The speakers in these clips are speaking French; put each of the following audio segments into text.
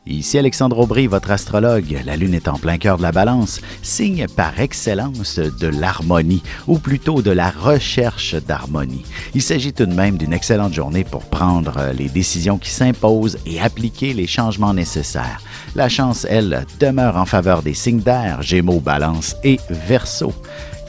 Ici Alexandre Aubry, votre astrologue. La Lune est en plein cœur de la Balance, signe par excellence de l'harmonie, ou plutôt de la recherche d'harmonie. Il s'agit tout de même d'une excellente journée pour prendre les décisions qui s'imposent et appliquer les changements nécessaires. La chance, elle, demeure en faveur des signes d'air, Gémeaux, Balance et Verseau.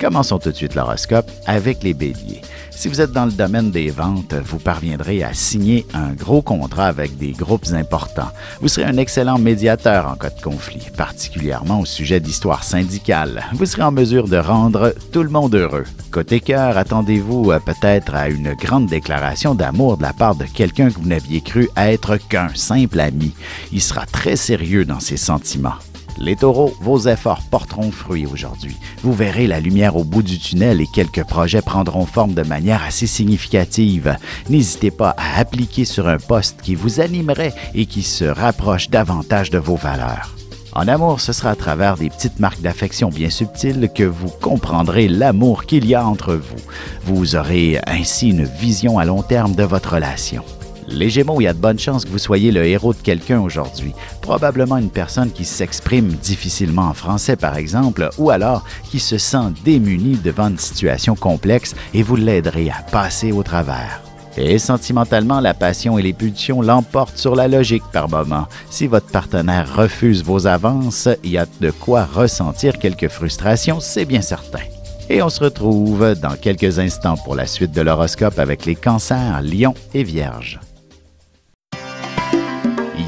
Commençons tout de suite l'horoscope avec les Béliers. Si vous êtes dans le domaine des ventes, vous parviendrez à signer un gros contrat avec des groupes importants. Vous serez un excellent médiateur en cas de conflit, particulièrement au sujet d'histoires syndicales. Vous serez en mesure de rendre tout le monde heureux. Côté cœur, attendez-vous peut-être à une grande déclaration d'amour de la part de quelqu'un que vous n'aviez cru être qu'un simple ami. Il sera très sérieux dans ses sentiments. Les taureaux, vos efforts porteront fruit aujourd'hui. Vous verrez la lumière au bout du tunnel et quelques projets prendront forme de manière assez significative. N'hésitez pas à appliquer sur un poste qui vous animerait et qui se rapproche davantage de vos valeurs. En amour, ce sera à travers des petites marques d'affection bien subtiles que vous comprendrez l'amour qu'il y a entre vous. Vous aurez ainsi une vision à long terme de votre relation. Les Gémeaux, il y a de bonnes chances que vous soyez le héros de quelqu'un aujourd'hui. Probablement une personne qui s'exprime difficilement en français, par exemple, ou alors qui se sent démunie devant une situation complexe et vous l'aiderez à passer au travers. Et sentimentalement, la passion et les pulsions l'emportent sur la logique par moment. Si votre partenaire refuse vos avances, il y a de quoi ressentir quelques frustrations, c'est bien certain. Et on se retrouve dans quelques instants pour la suite de l'horoscope avec les Cancers, Lions et Vierges.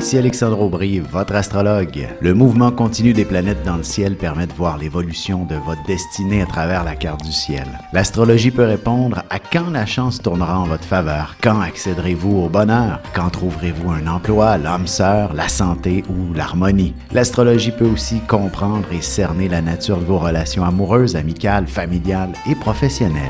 Ici Alexandre Aubry, votre astrologue. Le mouvement continu des planètes dans le ciel permet de voir l'évolution de votre destinée à travers la carte du ciel. L'astrologie peut répondre à quand la chance tournera en votre faveur, quand accéderez-vous au bonheur, quand trouverez-vous un emploi, l'âme sœur, la santé ou l'harmonie. L'astrologie peut aussi comprendre et cerner la nature de vos relations amoureuses, amicales, familiales et professionnelles.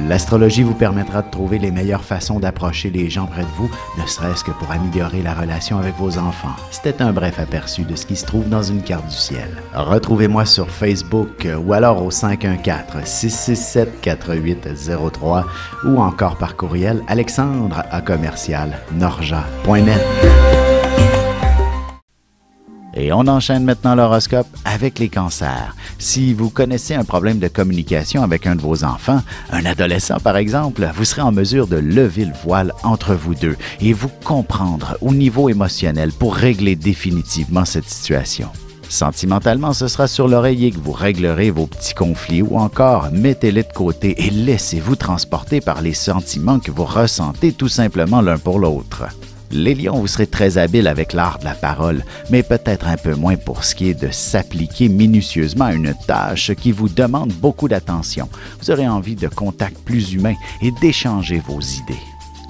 L'astrologie vous permettra de trouver les meilleures façons d'approcher les gens près de vous, ne serait-ce que pour améliorer la relation avec vos enfants. C'était un bref aperçu de ce qui se trouve dans une carte du ciel. Retrouvez-moi sur Facebook ou alors au 514-667-4803 ou encore par courriel alexandre@norja.net. Et on enchaîne maintenant l'horoscope avec les Cancers. Si vous connaissez un problème de communication avec un de vos enfants, un adolescent par exemple, vous serez en mesure de lever le voile entre vous deux et vous comprendre au niveau émotionnel pour régler définitivement cette situation. Sentimentalement, ce sera sur l'oreiller que vous réglerez vos petits conflits ou encore mettez-les de côté et laissez-vous transporter par les sentiments que vous ressentez tout simplement l'un pour l'autre. Les lions, vous serez très habiles avec l'art de la parole, mais peut-être un peu moins pour ce qui est de s'appliquer minutieusement à une tâche qui vous demande beaucoup d'attention. Vous aurez envie de contacts plus humains et d'échanger vos idées.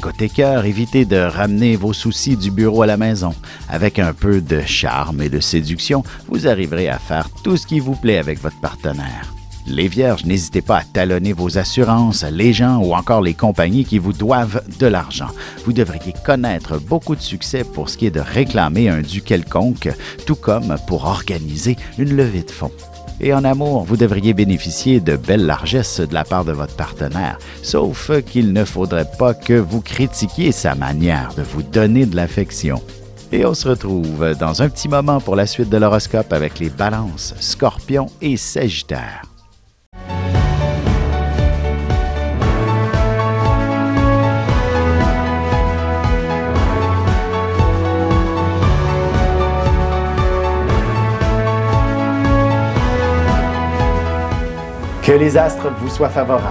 Côté cœur, évitez de ramener vos soucis du bureau à la maison. Avec un peu de charme et de séduction, vous arriverez à faire tout ce qui vous plaît avec votre partenaire. Les Vierges, n'hésitez pas à talonner vos assurances, les gens ou encore les compagnies qui vous doivent de l'argent. Vous devriez connaître beaucoup de succès pour ce qui est de réclamer un dû quelconque, tout comme pour organiser une levée de fonds. Et en amour, vous devriez bénéficier de belles largesses de la part de votre partenaire, sauf qu'il ne faudrait pas que vous critiquiez sa manière de vous donner de l'affection. Et on se retrouve dans un petit moment pour la suite de l'horoscope avec les Balances, Scorpions et Sagittaires. Que les astres vous soient favorables.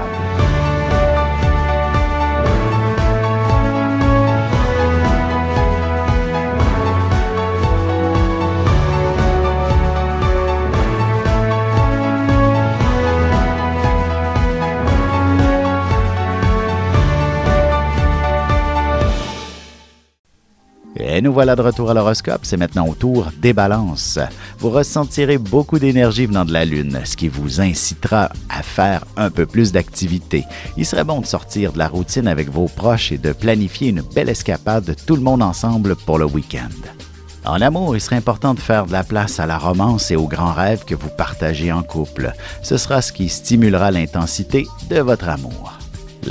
Et nous voilà de retour à l'horoscope, c'est maintenant au tour des Balances. Vous ressentirez beaucoup d'énergie venant de la Lune, ce qui vous incitera à faire un peu plus d'activité. Il serait bon de sortir de la routine avec vos proches et de planifier une belle escapade tout le monde ensemble pour le week-end. En amour, il serait important de faire de la place à la romance et aux grands rêves que vous partagez en couple. Ce sera ce qui stimulera l'intensité de votre amour.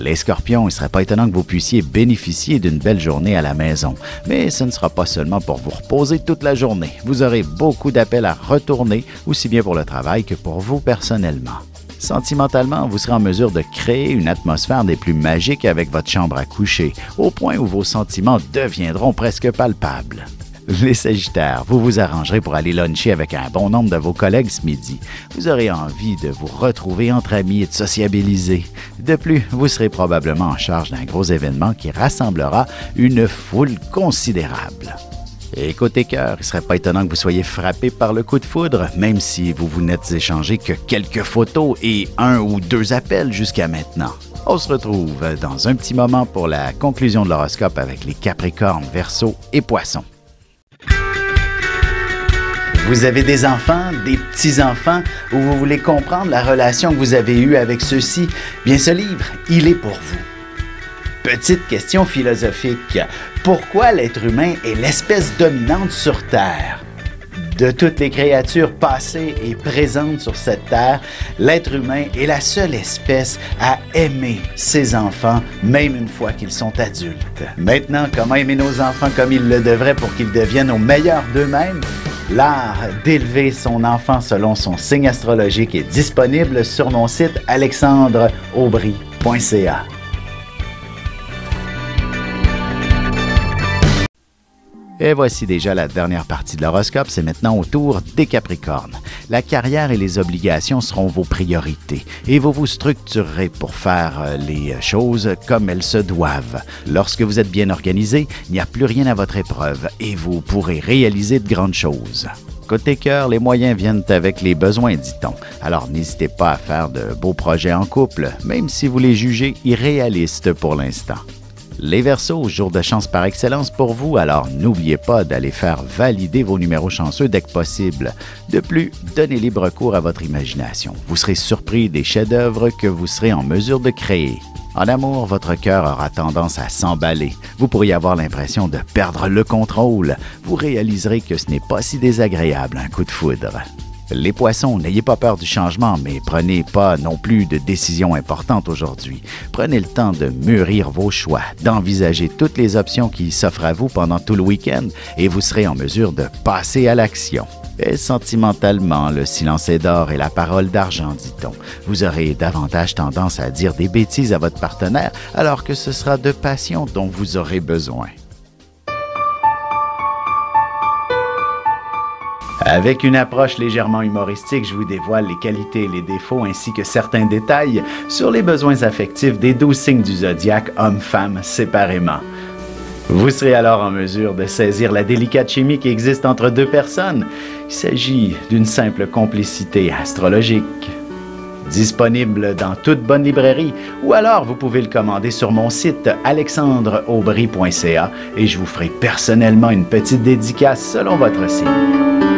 Les Scorpions, il ne serait pas étonnant que vous puissiez bénéficier d'une belle journée à la maison. Mais ce ne sera pas seulement pour vous reposer toute la journée. Vous aurez beaucoup d'appels à retourner, aussi bien pour le travail que pour vous personnellement. Sentimentalement, vous serez en mesure de créer une atmosphère des plus magiques avec votre chambre à coucher, au point où vos sentiments deviendront presque palpables. Les Sagittaires, vous vous arrangerez pour aller luncher avec un bon nombre de vos collègues ce midi. Vous aurez envie de vous retrouver entre amis et de sociabiliser. De plus, vous serez probablement en charge d'un gros événement qui rassemblera une foule considérable. Et côté cœur, il ne serait pas étonnant que vous soyez frappé par le coup de foudre, même si vous n'êtes échangé que quelques photos et 1 ou 2 appels jusqu'à maintenant. On se retrouve dans un petit moment pour la conclusion de l'horoscope avec les Capricornes, Verseaux et Poissons. Vous avez des enfants, des petits-enfants, ou vous voulez comprendre la relation que vous avez eue avec ceux-ci? Bien, ce livre, il est pour vous. Petite question philosophique. Pourquoi l'être humain est l'espèce dominante sur Terre? De toutes les créatures passées et présentes sur cette terre, l'être humain est la seule espèce à aimer ses enfants, même une fois qu'ils sont adultes. Maintenant, comment aimer nos enfants comme ils le devraient pour qu'ils deviennent au meilleur d'eux-mêmes? L'art d'élever son enfant selon son signe astrologique est disponible sur mon site alexandreaubry.ca. Et voici déjà la dernière partie de l'horoscope, c'est maintenant au tour des Capricornes. La carrière et les obligations seront vos priorités et vous vous structurerez pour faire les choses comme elles se doivent. Lorsque vous êtes bien organisé, il n'y a plus rien à votre épreuve et vous pourrez réaliser de grandes choses. Côté cœur, les moyens viennent avec les besoins, dit-on. Alors n'hésitez pas à faire de beaux projets en couple, même si vous les jugez irréalistes pour l'instant. Les Verseaux, jour de chance par excellence pour vous, alors n'oubliez pas d'aller faire valider vos numéros chanceux dès que possible. De plus, donnez libre cours à votre imagination. Vous serez surpris des chefs-d'œuvre que vous serez en mesure de créer. En amour, votre cœur aura tendance à s'emballer. Vous pourriez avoir l'impression de perdre le contrôle. Vous réaliserez que ce n'est pas si désagréable un coup de foudre. Les Poissons, n'ayez pas peur du changement, mais prenez pas non plus de décisions importantes aujourd'hui. Prenez le temps de mûrir vos choix, d'envisager toutes les options qui s'offrent à vous pendant tout le week-end et vous serez en mesure de passer à l'action. Et sentimentalement, le silence est d'or et la parole d'argent, dit-on. Vous aurez davantage tendance à dire des bêtises à votre partenaire alors que ce sera de passion dont vous aurez besoin. Avec une approche légèrement humoristique, je vous dévoile les qualités et les défauts ainsi que certains détails sur les besoins affectifs des 12 signes du zodiaque, hommes-femmes séparément. Vous serez alors en mesure de saisir la délicate chimie qui existe entre deux personnes. Il s'agit d'une simple complicité astrologique. Disponible dans toute bonne librairie ou alors vous pouvez le commander sur mon site alexandreaubry.ca et je vous ferai personnellement une petite dédicace selon votre signe.